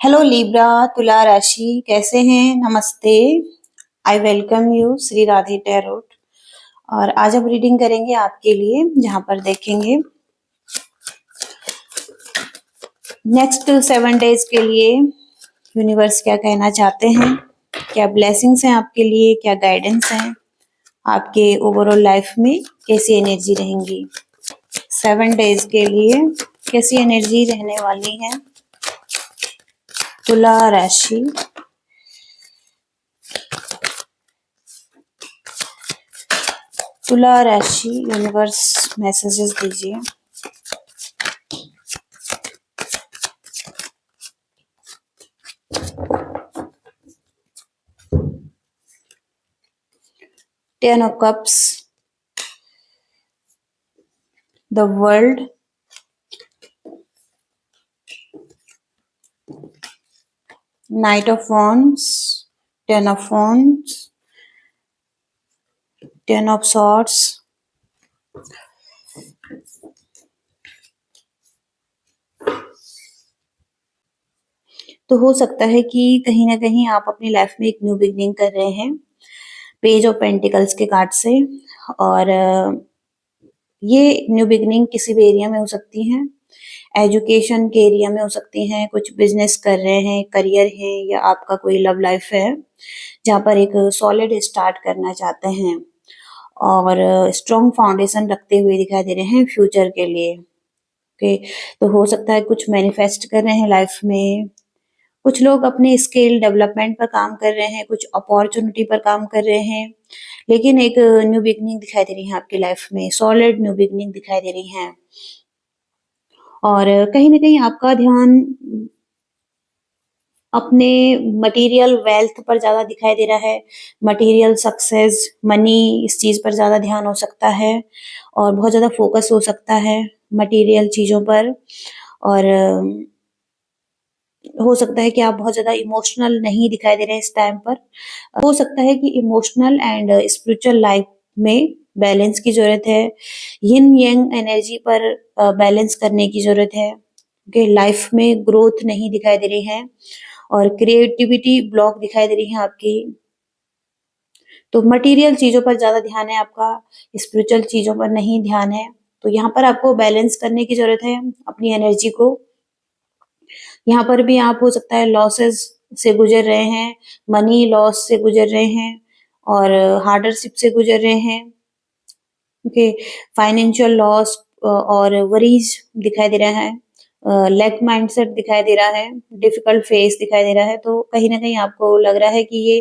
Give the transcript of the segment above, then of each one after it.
Hello Libra तुला राशि कैसे हैं। नमस्ते। I welcome you Shri Radhe tarot. और आज हम रीडिंग करेंगे आपके लिए, जहां पर देखेंगे नेक्स्ट 7 डेज के लिए यूनिवर्स क्या कहना चाहते हैं, क्या ब्लेसिंग्स हैं आपके लिए, क्या गाइडेंस हैं, आपके ओवरऑल लाइफ में कैसी एनर्जी रहेंगी। 7 डेज के लिए कैसी एनर्जी रहने वाली है तुला राशि। तुला राशि यूनिवर्स मैसेजेस दीजिए। Ten of Cups, the World, Knight of Wands, Ten of Wands, Ten of Swords, तो हो सकता है कि कहीं ना कहीं आप अपनी लाइफ में एक न्यू बिगनिंग कर रहे हैं पेज ऑफ पेंटिकल्स के कार्ड से। और ये न्यू बिगनिंग किसी भी एरिया में हो सकती है, एजुकेशन के एरिया में हो सकती हैं, कुछ बिजनेस कर रहे हैं, करियर है, या आपका कोई लव लाइफ है जहाँ पर एक सॉलिड स्टार्ट करना चाहते हैं और स्ट्रॉन्ग फाउंडेशन रखते हुए दिखाई दे रहे हैं फ्यूचर के लिए। ओके, तो हो सकता है कुछ मैनिफेस्ट कर रहे हैं लाइफ में, कुछ लोग अपने स्किल डेवलपमेंट पर काम कर रहे हैं, कुछ अपॉर्चुनिटी पर काम कर रहे हैं, लेकिन एक न्यू बिगनिंग दिखाई दे रही है आपकी लाइफ में, सॉलिड न्यू बिगनिंग दिखाई दे रही है। और कहीं ना कहीं आपका ध्यान अपने मटेरियल वेल्थ पर ज्यादा दिखाई दे रहा है, मटेरियल सक्सेस, मनी, इस चीज पर ज्यादा ध्यान हो सकता है और बहुत ज्यादा फोकस हो सकता है मटेरियल चीजों पर। और हो सकता है कि आप बहुत ज्यादा इमोशनल नहीं दिखाई दे रहे हैं इस टाइम पर। हो सकता है कि इमोशनल एंड स्पिरिचुअल लाइफ में बैलेंस की जरूरत है, यिन यंग एनर्जी पर बैलेंस करने की जरूरत है, कि लाइफ में ग्रोथ नहीं दिखाई दे रही है और क्रिएटिविटी ब्लॉक दिखाई दे रही है आपकी। तो मटेरियल चीजों पर ज्यादा ध्यान है आपका, स्पिरिचुअल चीजों पर नहीं ध्यान है। तो यहाँ पर आपको बैलेंस करने की जरूरत है अपनी एनर्जी को। यहाँ पर भी आप हो सकता है लॉसेस से गुजर रहे हैं, मनी लॉस से गुजर रहे हैं और हार्डरशिप से गुजर रहे हैं। ओके, फाइनेंशियल लॉस और वरीज दिखाई दे रहा है, लैक माइंडसेट दिखाई दे रहा है, डिफिकल्ट फेस दिखाई दे रहा है। तो कहीं ना कहीं आपको लग रहा है कि ये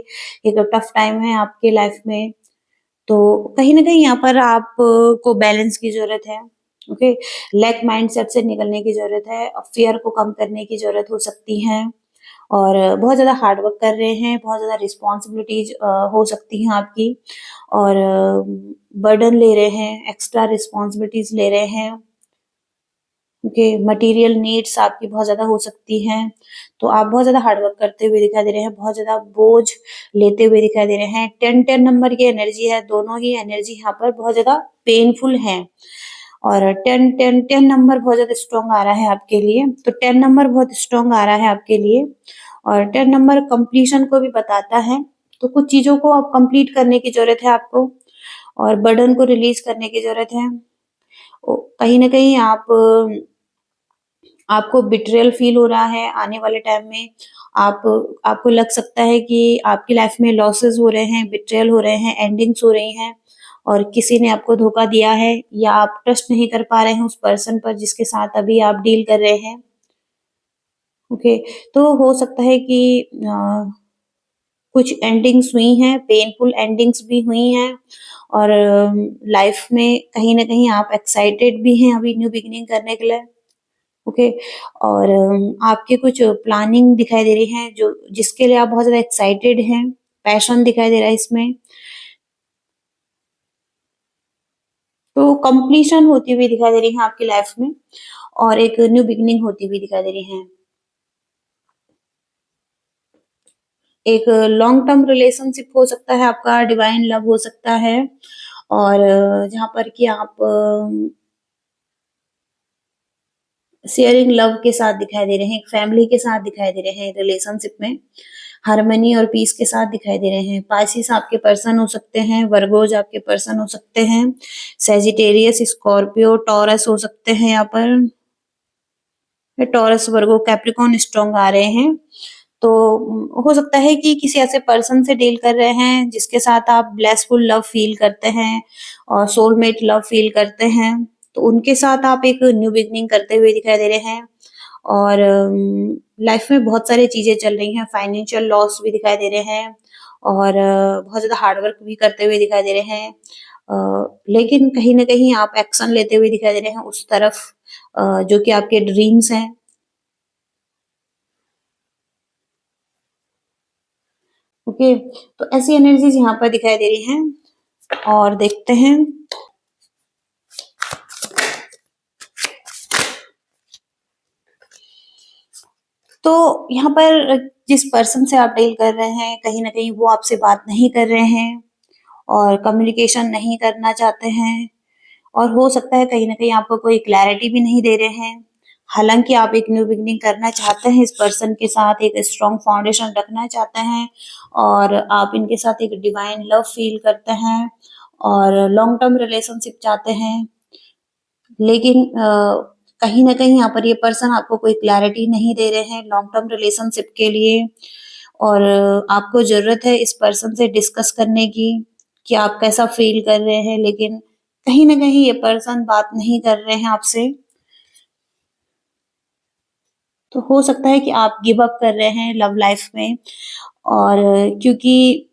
एक टफ टाइम है आपके लाइफ में। तो कहीं ना कहीं यहाँ पर आप को बैलेंस की जरूरत है। ओके, लैक माइंडसेट से निकलने की जरूरत है, फियर को कम करने की जरूरत हो सकती है और बहुत ज्यादा हार्ड वर्क कर रहे हैं, बहुत ज्यादा रिस्पॉन्सिबिलिटीज हो सकती हैं आपकी और बर्डन ले रहे हैं, एक्स्ट्रा रिस्पॉन्सिबिलिटीज ले रहे हैं। ओके, मटेरियल नीड्स आपकी बहुत ज्यादा हो सकती हैं, तो आप बहुत ज्यादा हार्ड वर्क करते हुए दिखाई दे रहे हैं, बहुत ज्यादा बोझ लेते हुए दिखाई दे रहे हैं। 10-10 नंबर की एनर्जी है, दोनों ही एनर्जी यहाँ पर बहुत ज्यादा पेनफुल है और 10-10-10 नंबर बहुत ज्यादा स्ट्रॉन्ग आ रहा है आपके लिए। तो 10 नंबर बहुत स्ट्रॉन्ग आ रहा है आपके लिए और 10 नंबर कंप्लीशन को भी बताता है। तो कुछ चीजों को अब कंप्लीट करने की जरूरत है आपको और बर्डन को रिलीज करने की जरूरत है। कहीं ना कहीं आपको बिट्रेयल फील हो रहा है आने वाले टाइम में। आप आपको लग सकता है कि आपकी लाइफ में लॉसेस हो रहे हैं, बिट्रेयल हो रहे हैं, एंडिंग्स हो रही हैं और किसी ने आपको धोखा दिया है या आप ट्रस्ट नहीं कर पा रहे हैं उस पर्सन पर जिसके साथ अभी आप डील कर रहे हैं। ओके, तो हो सकता है कि कुछ एंडिंग्स हुई हैं, पेनफुल एंडिंग्स भी हुई हैं और लाइफ में कहीं ना कहीं आप एक्साइटेड भी हैं अभी न्यू बिगिनिंग करने के लिए। ओके, और आपके कुछ प्लानिंग दिखाई दे रही है जो जिसके लिए आप बहुत ज्यादा एक्साइटेड हैं, पैशन दिखाई दे रहा है इसमें। तो कंप्लीशन होती हुई दिखाई दे रही है आपकी लाइफ में और एक न्यू बिगिनिंग होती हुई दिखाई दे रही है। एक लॉन्ग टर्म रिलेशनशिप हो सकता है आपका, डिवाइन लव हो सकता है और जहाँ पर कि आप शेयरिंग लव के साथ दिखाई दे रहे हैं, एक फैमिली के साथ दिखाई दे रहे हैं रिलेशनशिप में, हार्मनी और पीस के साथ दिखाई दे रहे हैं। पाइसेस आपके पर्सन हो सकते हैं, वर्गोज आपके पर्सन हो सकते हैं, सेजिटेरियस, स्कॉर्पियो, टॉरस हो सकते हैं यहाँ पर। टॉरस, वर्गो, कैप्रिकॉर्न स्ट्रॉन्ग आ रहे हैं। तो हो सकता है कि किसी ऐसे पर्सन से डील कर रहे हैं जिसके साथ आप ब्लेसफुल लव फील करते हैं और सोलमेट लव फील करते हैं। तो उनके साथ आप एक न्यू बिगनिंग करते हुए दिखाई दे रहे हैं और लाइफ में बहुत सारी चीजें चल रही हैं, फाइनेंशियल लॉस भी दिखाई दे रहे हैं और बहुत ज्यादा हार्डवर्क भी करते हुए दिखाई दे रहे हैं। लेकिन कहीं ना कहीं आप एक्शन लेते हुए दिखाई दे रहे हैं उस तरफ जो कि आपके ड्रीम्स हैं। ओके, तो ऐसी एनर्जीज यहाँ पर दिखाई दे रही हैं और देखते हैं। तो यहाँ पर जिस पर्सन से आप डील कर रहे हैं कहीं ना कहीं वो आपसे बात नहीं कर रहे हैं और कम्युनिकेशन नहीं करना चाहते हैं और हो सकता है कहीं ना कहीं आपको कोई क्लैरिटी भी नहीं दे रहे हैं। हालांकि आप एक न्यू बिगनिंग करना चाहते हैं, इस पर्सन के साथ एक स्ट्रॉन्ग फाउंडेशन रखना चाहते हैं और आप इनके साथ एक डिवाइन लव फील करते हैं और लॉन्ग टर्म रिलेशनशिप चाहते हैं। लेकिन कहीं न कहीं यहाँ पर ये पर्सन आपको कोई क्लैरिटी नहीं दे रहे हैं लॉन्ग टर्म रिलेशनशिप के लिए और आपको ज़रूरत है इस पर्सन से डिस्कस करने की कि आप कैसा फ़ील कर रहे हैं, लेकिन कहीं न कहीं ये पर्सन बात नहीं कर रहे हैं आपसे। तो हो सकता है कि आप गिव अप कर रहे हैं लव लाइफ़ में और क्योंकि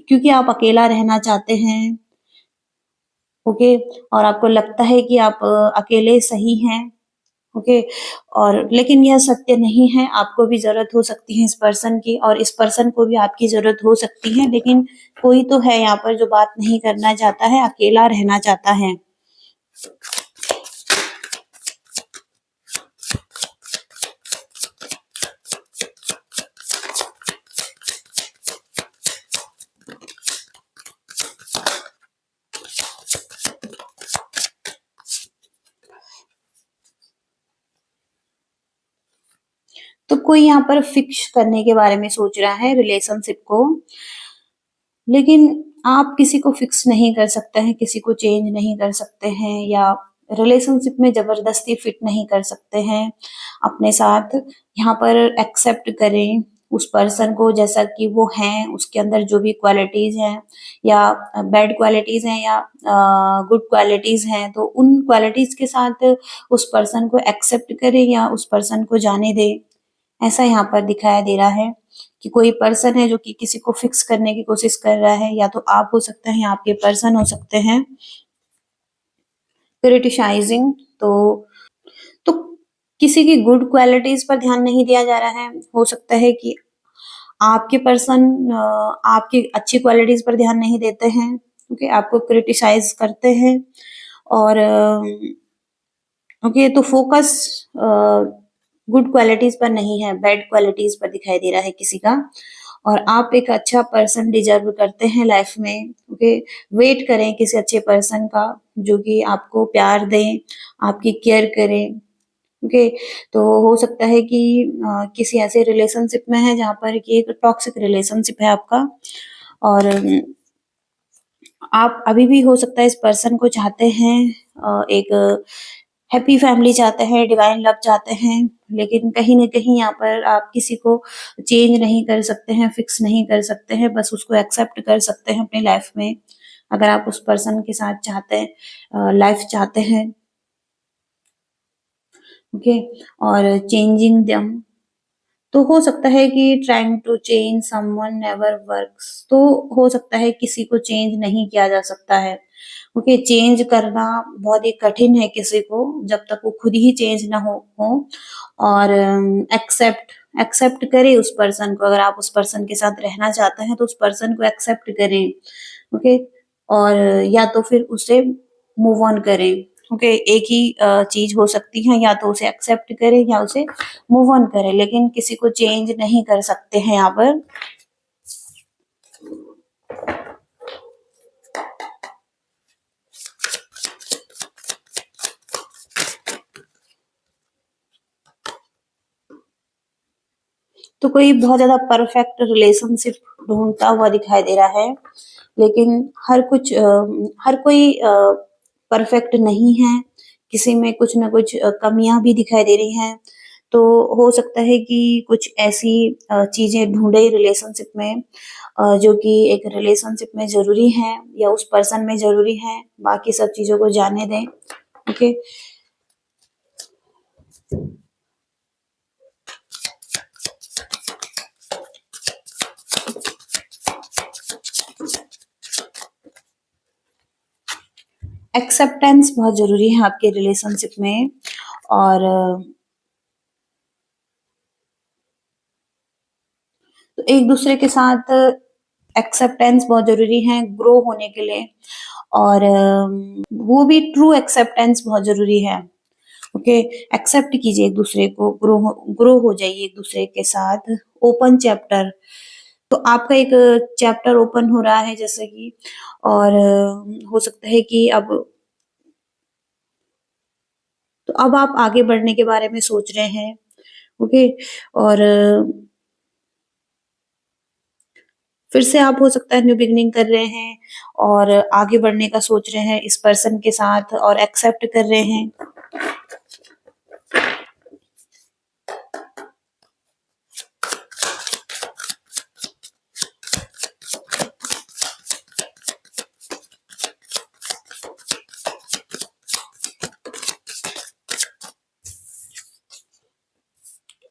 क्योंकि आप अकेला रहना चाहते हैं, ओके? और आपको लगता है कि आप अकेले सही हैं। ओके, और लेकिन यह सत्य नहीं है, आपको भी ज़रूरत हो सकती है इस पर्सन की और इस पर्सन को भी आपकी ज़रूरत हो सकती है, लेकिन कोई तो है यहाँ पर जो बात नहीं करना चाहता है, अकेला रहना चाहता है। तो कोई यहाँ पर फिक्स करने के बारे में सोच रहा है रिलेशनशिप को, लेकिन आप किसी को फिक्स नहीं कर सकते हैं, किसी को चेंज नहीं कर सकते हैं या रिलेशनशिप में ज़बरदस्ती फिट नहीं कर सकते हैं अपने साथ। यहाँ पर एक्सेप्ट करें उस पर्सन को जैसा कि वो हैं, उसके अंदर जो भी क्वालिटीज़ हैं या बैड क्वालिटीज़ हैं या गुड क्वालिटीज़ हैं, तो उन क्वालिटीज़ के साथ उस पर्सन को एक्सेप्ट करें या उस पर्सन को जाने दें। ऐसा यहाँ पर दिखाया दे रहा है कि कोई पर्सन है जो कि किसी को फिक्स करने की कोशिश कर रहा है, या तो आप हो सकते हैं या आपके पर्सन हो सकते हैं। क्रिटिसाइजिंग, तो किसी की गुड क्वालिटीज़ पर ध्यान नहीं दिया जा रहा है। हो सकता है कि आपके पर्सन आपकी अच्छी क्वालिटीज़ पर ध्यान नहीं देते हैं, ओके, आपको क्रिटिसाइज़ करते हैं और ओके, तो फोकस गुड क्वालिटीज़ पर नहीं है, बैड क्वालिटीज़ पर दिखाई दे रहा है किसी का और आप एक अच्छा पर्सन डिज़र्व करते हैं लाइफ में, ओके। वेट करें किसी अच्छे पर्सन का जो कि आपको प्यार दें, आपकी केयर करें, ओके। तो हो सकता है कि किसी ऐसे रिलेशनशिप में है जहाँ पर कि एक टॉक्सिक रिलेशनशिप है आपका और आप अभी भी हो सकता है इस पर्सन को चाहते हैं, एक हैप्पी फैमिली चाहते हैं, डिवाइन लव चाहते हैं, लेकिन कहीं न कहीं यहाँ पर आप किसी को चेंज नहीं कर सकते हैं, फिक्स नहीं कर सकते हैं, बस उसको एक्सेप्ट कर सकते हैं अपनी लाइफ में। अगर आप उस पर्सन के साथ चाहते हैं लाइफ चाहते हैं, ओके, और चेंजिंग देम, तो हो सकता है कि trying to change someone never works, तो हो सकता है किसी को चेंज नहीं किया जा सकता है। ओके, चेंज करना बहुत ही कठिन है किसी को जब तक वो खुद ही चेंज ना हो और एक्सेप्ट एक्सेप्ट करें उस पर्सन को। अगर आप उस पर्सन के साथ रहना चाहते हैं तो उस पर्सन को एक्सेप्ट करें, ओके, और या तो फिर उसे मूव ऑन करें। ओके, एक ही चीज हो सकती है, या तो उसे एक्सेप्ट करें या उसे मूव ऑन करें, लेकिन किसी को चेंज नहीं कर सकते हैं यहाँ पर। तो कोई बहुत ज़्यादा परफेक्ट रिलेशनशिप ढूँढता हुआ दिखाई दे रहा है, लेकिन हर कोई परफेक्ट नहीं है, किसी में कुछ न कुछ कमियाँ भी दिखाई दे रही हैं। तो हो सकता है कि कुछ ऐसी चीज़ें ढूँढे रिलेशनशिप में जो कि एक रिलेशनशिप में ज़रूरी हैं या उस पर्सन में ज़रूरी हैं, बाकी सब चीज़ों को जाने दें, ओके? एक्सेप्टेंस बहुत ज़रूरी है आपके रिलेशनशिप में और तो एक-दूसरे के साथ एक्सेप्टेंस बहुत ज़रूरी है ग्रो होने के लिए और वो भी ट्रू एक्सेप्टेंस बहुत ज़रूरी है, ओके? एक्सेप्ट कीजिए एक-दूसरे को, ग्रो हो जाइए एक-दूसरे के साथ, ओपन चैप्टर तो आपका एक चैप्टर ओपन हो रहा है जैसे कि और हो सकता है कि अब आप आगे बढ़ने के बारे में सोच रहे हैं, ओके? और फिर से आप हो सकता है न्यू बिगिनिंग कर रहे हैं और आगे बढ़ने का सोच रहे हैं इस पर्सन के साथ और एक्सेप्ट कर रहे हैं।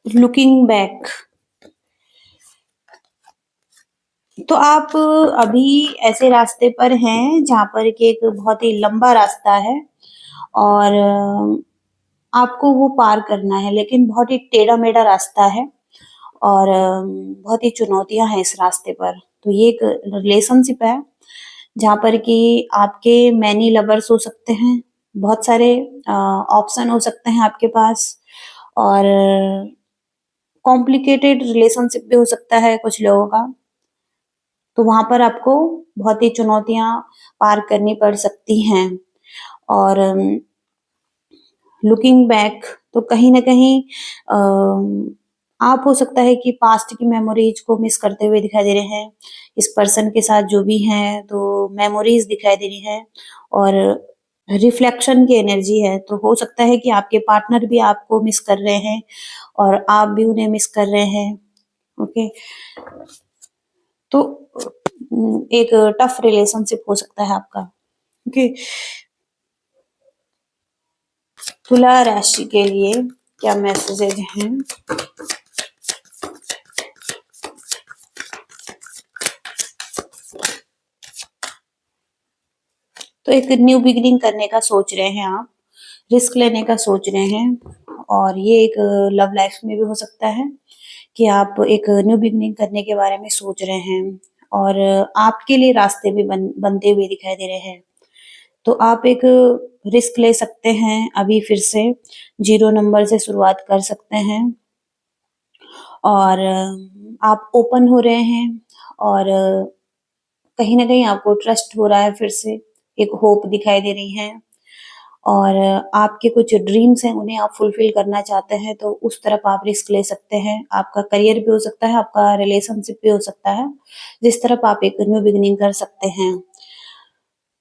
लुकिंग बैक तो आप अभी ऐसे रास्ते पर हैं जहाँ पर कि एक बहुत ही लंबा रास्ता है और आपको वो पार करना है लेकिन बहुत ही टेढ़ा-मेढ़ा रास्ता है और बहुत ही चुनौतियाँ हैं इस रास्ते पर। तो ये एक रिलेशनशिप है जहाँ पर कि आपके मैनी लवर्स हो सकते हैं, बहुत सारे ऑप्शन हो सकते हैं आपके पास और कॉम्प्लिकेटेड रिलेशनशिप भी हो सकता है कुछ लोगों का। तो वहाँ पर आपको बहुत ही चुनौतियाँ पार करनी पड़ सकती हैं और लुकिंग बैक तो कहीं न कहीं आप हो सकता है कि पास्ट की मेमोरीज़ को मिस करते हुए दिखाई दे रहे हैं। इस पर्सन के साथ जो भी हैं, तो मेमोरीज़ दिखाई दे रही हैं और रिफ्लेक्शन की एनर्जी है, तो हो सकता है कि आपके पार्टनर भी आपको मिस कर रहे हैं और आप भी उन्हें मिस कर रहे हैं, ओके? तो एक टफ रिलेशनशिप हो सकता है आपका, ओके? तुला राशि के लिए क्या मैसेजेज हैं? तो एक न्यू बिगिनिंग करने का सोच रहे हैं आप, रिस्क लेने का सोच रहे हैं और ये एक लव लाइफ में भी हो सकता है कि आप एक न्यू बिगिनिंग करने के बारे में सोच रहे हैं और आपके लिए रास्ते भी बनते हुए दिखाई दे रहे हैं। तो आप एक रिस्क ले सकते हैं अभी फिर से 0 नंबर से शुरुआत कर सकते हैं और आप ओपन हो रहे हैं और कहीं न कहीं आपको ट्रस्ट हो रहा है फिर से, एक होप दिखाई दे रही है और आपके कुछ ड्रीम्स हैं, उन्हें आप फुलफ़िल करना चाहते हैं, तो उस तरफ आप रिस्क ले सकते हैं। आपका करियर भी हो सकता है, आपका रिलेशनशिप भी हो सकता है, जिस तरफ आप एक न्यू बिगिनिंग कर सकते हैं।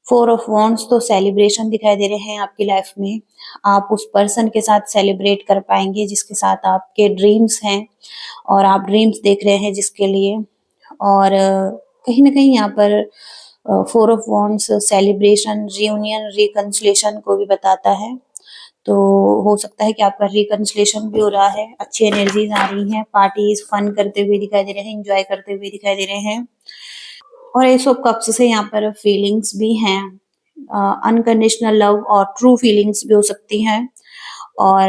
4 ऑफ वांड्स तो सेलिब्रेशन दिखाई दे रहे हैं आपकी लाइफ में। आप उस पर्सन के साथ सेलिब्रेट कर पाएँगे जिसके साथ आपके ड्रीम्स हैं और आप ड्रीम्स देख रहे हैं जिसके लिए और कहीं न कहीं यहाँ पर 4 of wands celebration, reunion, reconciliation को भी बताता है। तो हो सकता है कि आपका रिकन्सिलिएशन भी हो रहा है, अच्छी एनर्जीज़ आ रही हैं, पार्टीज़ फन करते हुए दिखाई दे रहे हैं, एन्जॉय करते हुए दिखाई दे रहे हैं। और एस ऑफ कप्स से यहाँ पर फीलिंग्स भी हैं अनकंडीशनल लव और ट्रू फीलिंग्स भी हो सकती हैं और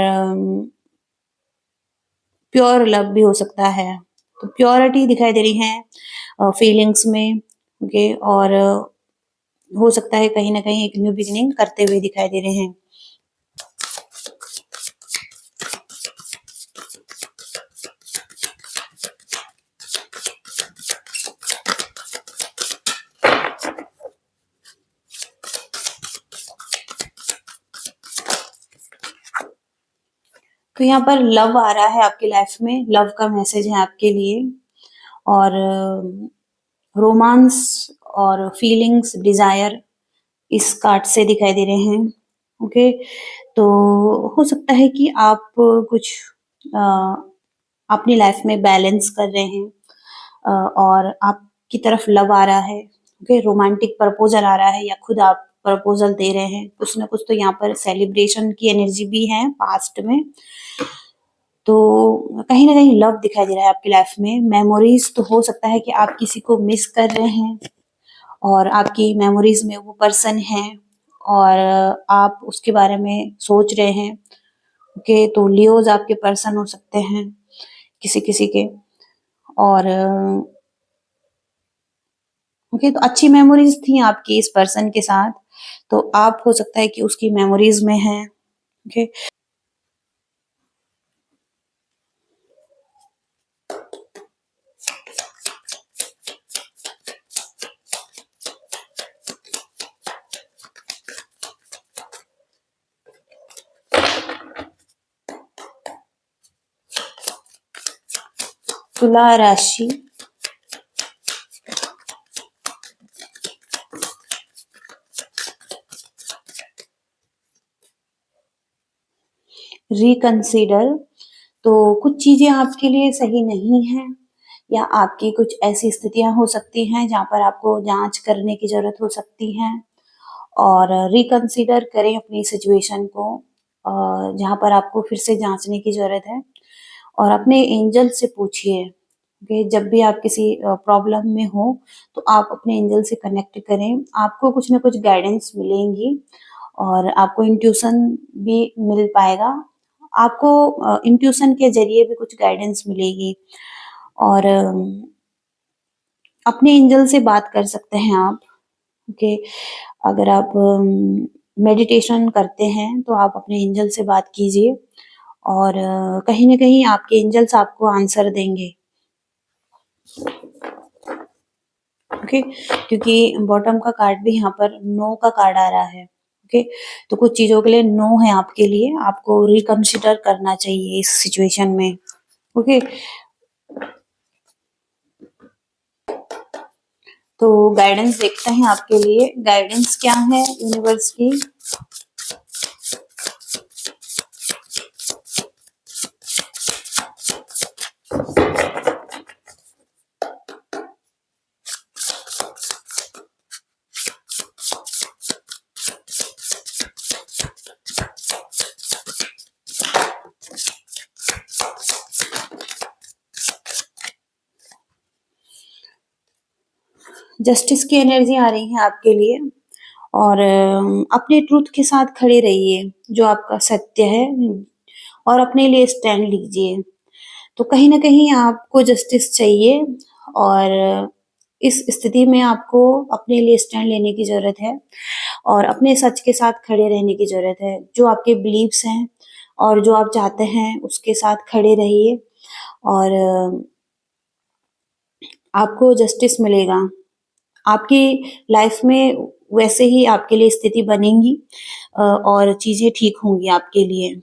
प्योर लव भी हो सकता है। तो प्योरिटी दिखाई दे रही है फीलिंग्स में ओके और हो सकता है कहीं न कहीं एक न्यू बिगिनिंग करते हुए दिखाई दे रहे हैं। तो यहाँ पर लव आ रहा है आपकी लाइफ में, लव का मैसेज है आपके लिए। और रोमांस और फीलिंग्स, डिजायर इस कार्ड से दिखाई दे रहे हैं। ओके, तो हो सकता है कि आप कुछ अ, अपनी लाइफ में बैलेंस कर रहे हैं, और आपकी तरफ लव आ रहा है। ओके, रोमांटिक प्रपोजल आ रहा है या खुद आप प्रपोजल दे रहे हैं, कुछ ना कुछ तो यहाँ पर सेलिब्रेशन की एनर्जी भी है पास्ट में। तो कहीं ना कहीं लव दिखाई दे रहा है आपकी लाइफ में। मेमोरीज तो हो सकता है कि आप किसी को मिस कर रहे हैं और आपकी मेमोरीज में वो पर्सन है और आप उसके बारे में सोच रहे हैं। ओके, तो लियोज आपके पर्सन हो सकते हैं किसी किसी के। और ओके, तो अच्छी मेमोरीज थी आपकी इस पर्सन के साथ, तो आप हो सकता है कि उसकी मेमोरीज में हैं। ओके, तुला राशि, रिकंसीडर। तो कुछ चीजें आपके लिए सही नहीं है, या आपकी कुछ ऐसी स्थितियां हो सकती हैं जहां पर आपको जांच करने की जरूरत हो सकती है। और रिकंसीडर करें अपनी सिचुएशन को, जहां पर आपको फिर से जांचने की जरूरत है। और अपने एंजल से पूछिए कि जब भी आप किसी प्रॉब्लम में हो तो आप अपने एंजल से कनेक्ट करें, आपको कुछ ना कुछ गाइडेंस मिलेंगी और आपको इंट्यूशन भी मिल पाएगा। आपको इंट्यूशन के जरिए भी कुछ गाइडेंस मिलेगी। और अपने एंजल से बात कर सकते हैं आप। ओके, अगर आप मेडिटेशन करते हैं तो आप अपने एंजल से बात कीजिए, और कहीं ना कहीं आपके एंजल्स आपको आंसर देंगे। ओके, क्योंकि बॉटम का कार्ड भी यहाँ पर नो का कार्ड आ रहा है। ओके, तो कुछ चीजों के लिए नो है आपके लिए, आपको रिकंसिडर करना चाहिए इस सिचुएशन में। ओके, तो गाइडेंस देखते हैं आपके लिए, गाइडेंस क्या है यूनिवर्स की। जस्टिस की एनर्जी आ रही है आपके लिए, और अपने ट्रूथ के साथ खड़े रहिए, जो आपका सत्य है, और अपने लिए स्टैंड लीजिए। तो कहीं ना कहीं आपको जस्टिस चाहिए, और इस स्थिति में आपको अपने लिए स्टैंड लेने की जरूरत है और अपने सच के साथ खड़े रहने की जरूरत है। जो आपके बिलीव्स हैं और जो आप चाहते हैं उसके साथ खड़े रहिए, और आपको जस्टिस मिलेगा। आपकी लाइफ में वैसे ही आपके लिए स्थिति बनेंगी, और चीजें ठीक होंगी आपके लिए।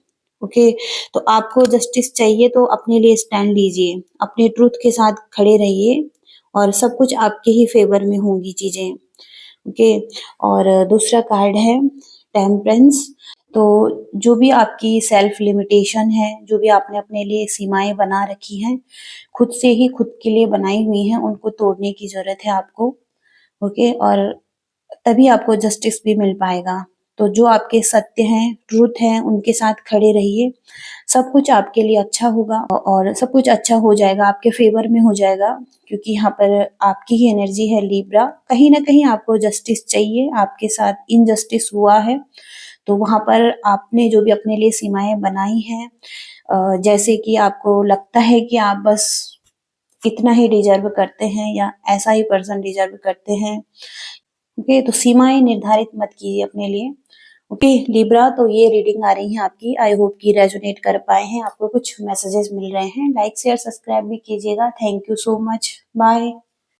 ओके, तो आपको जस्टिस चाहिए तो अपने लिए स्टैंड लीजिए, अपने ट्रूथ के साथ खड़े रहिए, और सब कुछ आपके ही फेवर में होंगी चीजें। ओके, और दूसरा कार्ड है टेम्परेंस। तो जो भी आपकी सेल्फ लिमिटेशन है, जो भी आपने अपने लिए सीमाएं बना रखी हैं, खुद से ही खुद के लिए बनाई हुई हैं, उनको तोड़ने की जरूरत है आपको। ओके, और तभी आपको जस्टिस भी मिल पाएगा। तो जो आपके सत्य हैं, ट्रूथ हैं, उनके साथ खड़े रहिए। सब कुछ आपके लिए अच्छा होगा और सब कुछ अच्छा हो जाएगा, आपके फेवर में हो जाएगा, क्योंकि यहाँ पर आपकी ही एनर्जी है लिब्रा। कहीं ना कहीं आपको जस्टिस चाहिए, आपके साथ इनजस्टिस हुआ है, तो वहां पर आपने जो भी अपने लिए सीमाएं बनाई हैं, जैसे कि आपको लगता है कि आप बस इतना ही डिजर्व करते हैं या ऐसा ही पर्सन डिजर्व करते हैं। ओके, तो सीमाएं निर्धारित मत कीजिए अपने लिए। ओके लिब्रा, तो ये रीडिंग आ रही है आपकी, आई होप कि रेजोनेट कर पाए हैं, आपको कुछ मैसेजेस मिल रहे हैं। लाइक शेयर सब्सक्राइब भी कीजिएगा। Thank you so much, bye.